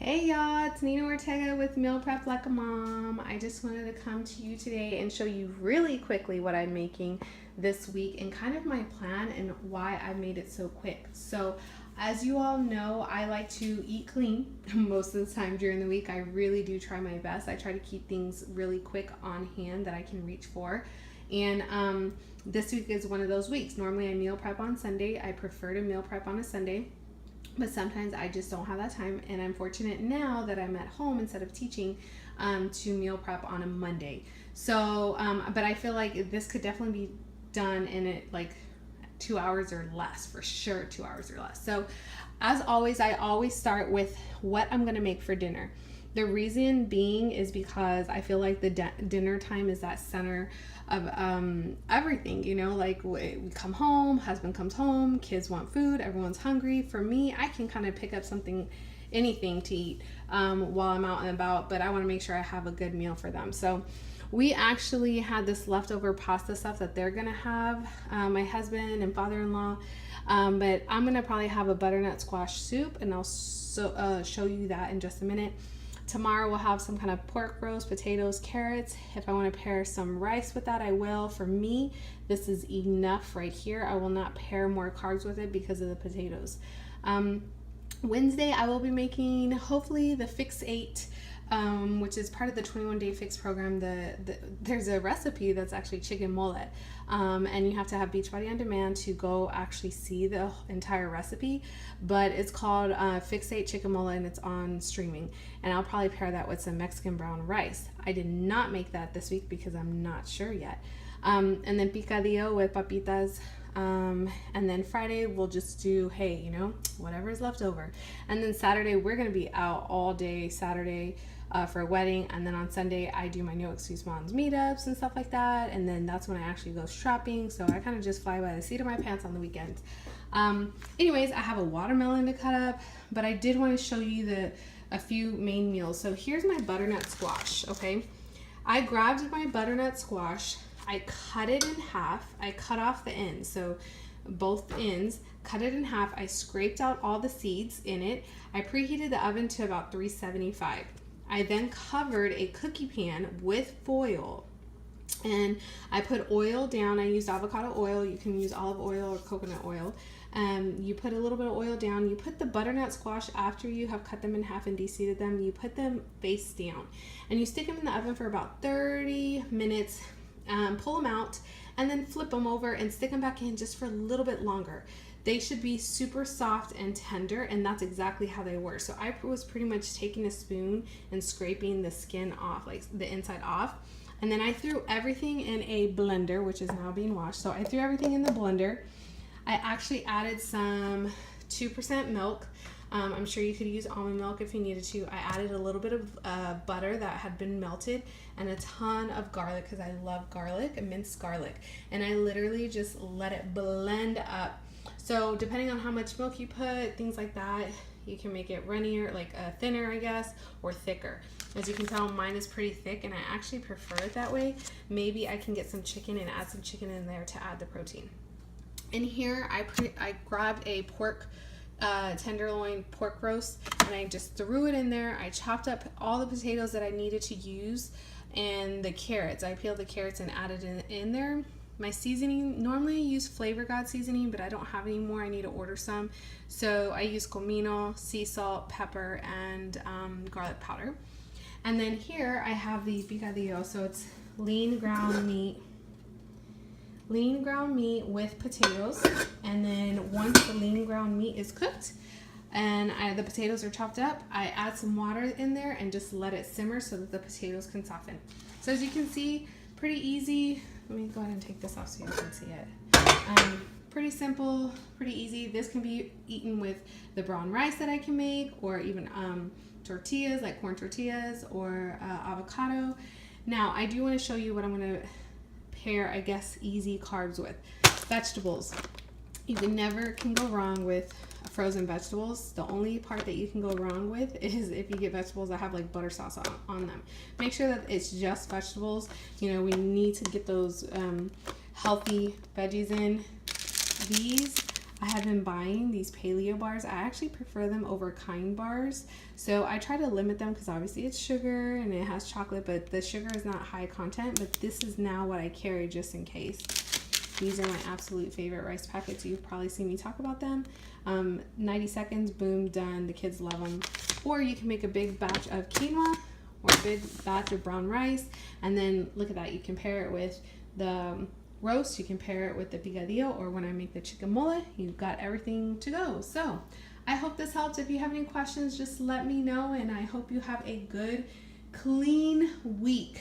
Hey y'all, it's Nina Ortega with Meal Prep Like a Mom. I just wanted to come to you today and show you really quickly what I'm making this week and kind of my plan and why I made it so quick. So as you all know, I like to eat clean most of the time during the week. I really do try my best. I try to keep things really quick on hand that I can reach for. And this week is one of those weeks. Normally I meal prep on Sunday. I prefer to meal prep on a Sunday. But sometimes I just don't have that time, and I'm fortunate now that I'm at home instead of teaching to meal prep on a Monday. So, but I feel like this could definitely be done in like 2 hours or less, for sure 2 hours or less. So as always, I always start with what I'm gonna make for dinner. The reason being is because I feel like the dinner time is that center of everything, you know, like we come home, husband comes home, kids want food, everyone's hungry. For me, I can kind of pick up anything to eat while I'm out and about, but I want to make sure I have a good meal for them. So we actually had this leftover pasta stuff that they're gonna have, my husband and father-in-law, but I'm gonna probably have a butternut squash soup, and I'll show you that in just a minute. Tomorrow we'll have some kind of pork roast, potatoes, carrots. If I want to pair some rice with that, I will. For me, this is enough right here. I will not pair more carbs with it because of the potatoes. Wednesday, I will be making, hopefully, the Fix 8, which is part of the 21-day Fix program. There's a recipe that's actually chicken mullet, and you have to have Beachbody On Demand to go actually see the entire recipe, but it's called Fix 8 chicken mullet, and it's on streaming, and I'll probably pair that with some Mexican brown rice. I did not make that this week because I'm not sure yet. And then picadillo with papitas. And then Friday we'll just do, hey, you know, whatever is left over. And then Saturday we're gonna be out all day Saturday for a wedding, and then on Sunday I do my No Excuse Moms meetups and stuff like that, and then that's when I actually go shopping. So I kind of just fly by the seat of my pants on the weekends. Anyways, I have a watermelon to cut up, but I did want to show you a few main meals. So here's my butternut squash. Okay, I grabbed my butternut squash, I cut it in half. I cut off the ends, so both ends, cut it in half. I scraped out all the seeds in it. I preheated the oven to about 375. I then covered a cookie pan with foil, and I put oil down. I used avocado oil. You can use olive oil or coconut oil. You put a little bit of oil down. You put the butternut squash after you have cut them in half and de-seeded them. You put them face down, and you stick them in the oven for about 30 minutes. Pull them out and then flip them over and stick them back in just for a little bit longer. They should be super soft and tender, and that's exactly how they were. So I was pretty much taking a spoon and scraping the skin off, like the inside off, and then I threw everything in a blender, which is now being washed. So I threw everything in the blender. I actually added some 2% milk. I'm sure you could use almond milk if you needed to. I added a little bit of butter that had been melted and a ton of garlic because I love garlic, minced garlic. And I literally just let it blend up. So depending on how much milk you put, things like that, you can make it runnier, like thinner, I guess, or thicker. As you can tell, mine is pretty thick, and I actually prefer it that way. Maybe I can get some chicken and add some chicken in there to add the protein. In here, I grabbed a tenderloin pork roast, and I just threw it in there. I chopped up all the potatoes that I needed to use and the carrots. I peeled the carrots and added it in there. My seasoning, normally I use Flavor God seasoning, but I don't have any more. I need to order some. So I use comino, sea salt, pepper, and garlic powder. And then here I have the picadillo. So it's lean ground meat with potatoes. And then once the lean ground meat is cooked and the potatoes are chopped up, I add some water in there and just let it simmer so that the potatoes can soften. So as you can see, pretty easy. Let me go ahead and take this off so you can see it. Pretty simple, pretty easy. This can be eaten with the brown rice that I can make, or even tortillas, like corn tortillas, or avocado. Now, I do want to show you what I'm going to pair, I guess, easy carbs with. Vegetables. You never can go wrong with frozen vegetables. The only part that you can go wrong with is if you get vegetables that have like butter sauce on them. Make sure that it's just vegetables. You know, we need to get those healthy veggies in. These I have been buying these paleo bars. I actually prefer them over Kind bars. So I try to limit them because obviously it's sugar and it has chocolate, but the sugar is not high content. But this is now what I carry just in case. These are my absolute favorite rice packets. You've probably seen me talk about them. 90 seconds, boom, done. The kids love them. Or you can make a big batch of quinoa or a big batch of brown rice. And then look at that. You can pair it with the roast. You can pair it with the picadillo, or when I make the chicken mole, you've got everything to go. So I hope this helped. If you have any questions, just let me know. And I hope you have a good, clean week.